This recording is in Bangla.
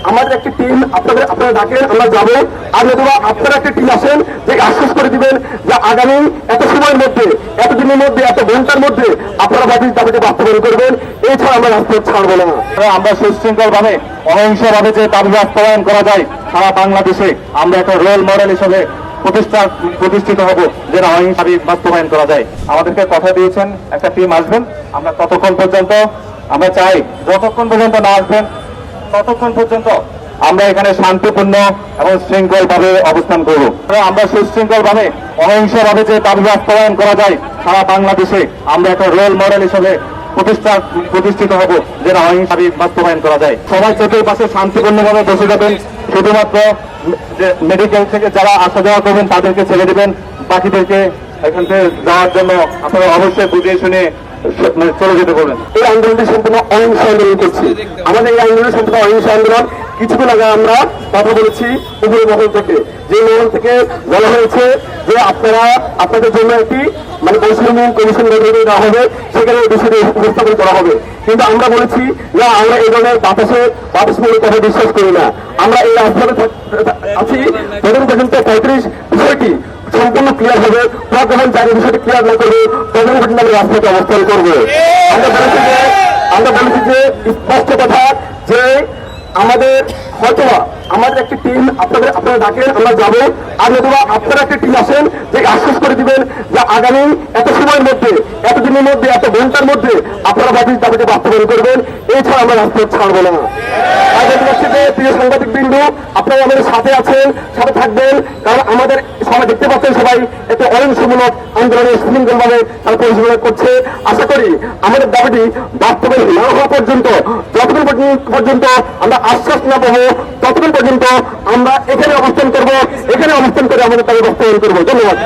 আমাদের একটি টিম আপনারা ডাকেন, আমরা যাবো। আর নতুবা আপনারা একটা টিম আসেন যে আশ্বাস করে দিবেন যে আগামী এত সময়ের মধ্যে, এত দিনের মধ্যে, এত ঘন্টার মধ্যে আপনারা দাবিটি বাস্তবায়ন করবেন। এছাড়া আমরা রাজপথ ছাড়বো না। আমরা সুশৃঙ্খল ভাবে অহিংসভাবে যে দাবি বাস্তবায়ন করা যায় সারা বাংলাদেশে আমরা একটা রোল মডেল হিসেবে প্রতিষ্ঠিত হব, যেন অহিংসা বাস্তবায়ন করা যায়। আমাদেরকে কথা দিয়েছেন একটা টিম আসবেন, আমরা ততক্ষণ পর্যন্ত আমরা চাই যতক্ষণ পর্যন্ত না আসবেন ততক্ষণ পর্যন্ত আমরা এখানে শান্তিপূর্ণ এবং শৃঙ্খল ভাবে অবস্থান করব। আমরা সুশৃঙ্খল ভাবে অহিংসভাবে যে দাবি বাস্তবায়ন করা যায় সারা বাংলাদেশে আমরা একটা রোল মডেল হিসেবে প্রতিষ্ঠিত হব, যেন অহিংসা বাস্তবায়ন করা যায়। সবাই চতুর্পাশে শান্তিপূর্ণভাবে বসে যাবেন, শুধুমাত্র মেডিকেল থেকে যারা আসা যাওয়া করবেন তাদেরকে ছেড়ে দেবেন, বাকিদেরকে এখান থেকে যাওয়ার জন্য আপনারা অবশ্যই বুঝিয়ে শুনে চলে যেতে বলবেন। এই আন্দোলনটি সম্পূর্ণ অহিংস আন্দোলন করছি। আমাদের এই আন্দোলন সম্পূর্ণ অহিংস আন্দোলন। কিছুদিন আগে আমরা কথা বলেছি উপরে মহল থেকে, যে মহল থেকে বলা হয়েছে যে আপনাদের জন্য একটি বৈষম্য কমিশন গঠন দেওয়া হবে, সেখানে বিষয়টি উপস্থাপন করা হবে। কিন্তু আমরা বলেছি না, আমরা এই ধরনের বাতাসমূলক কথা বিশ্বাস করি না। আমরা এই রাজপথে আছি তখন পর্যন্ত 35 বিষয়টি সম্পূর্ণ ক্লিয়ার হবে। যখন চারি বিষয়টি ক্লিয়ার না করবে তখন পর্যন্ত আমরা রাজপথে অবস্থান করবো। আমরা বলেছি যে স্পষ্ট কথা যে আমাদের একটি টিম আপনারা ডাকেন, আমরা যাবো। আর নতুবা আপনারা একটা টিম আসেন যে আশ্বাস করে দিবেন যে আগামী এত সময়ের মধ্যে, এত দিনের মধ্যে, এত ঘন্টার মধ্যে আপনারা দাবিটি বাস্তবায়ন করবেন। এছাড়া আমরা রাজপথ ছাড়বো না। প্রিয় সাংবাদিক বিন্দু, আপনারা আমাদের সাথে আছেন, সাথে থাকবেন, কারণ আমাদের সবাই দেখতে পাচ্ছেন সবাই একটু অহিংসমূলক আন্দোলনের সুশৃঙ্খলভাবে তারা পরিচালনা করছে। আশা করি আমাদের দাবিটি বাস্তবায়ন না হওয়া পর্যন্ত, যতক্ষণ পর্যন্ত আমরা আশ্বাস না পাবো ততক্ষণ পর্যন্ত আমরা এখানে অবস্থান করবো। এখানে অবস্থান করে আমাদের দাবি বাস্তবায়ন করবো। ধন্যবাদ।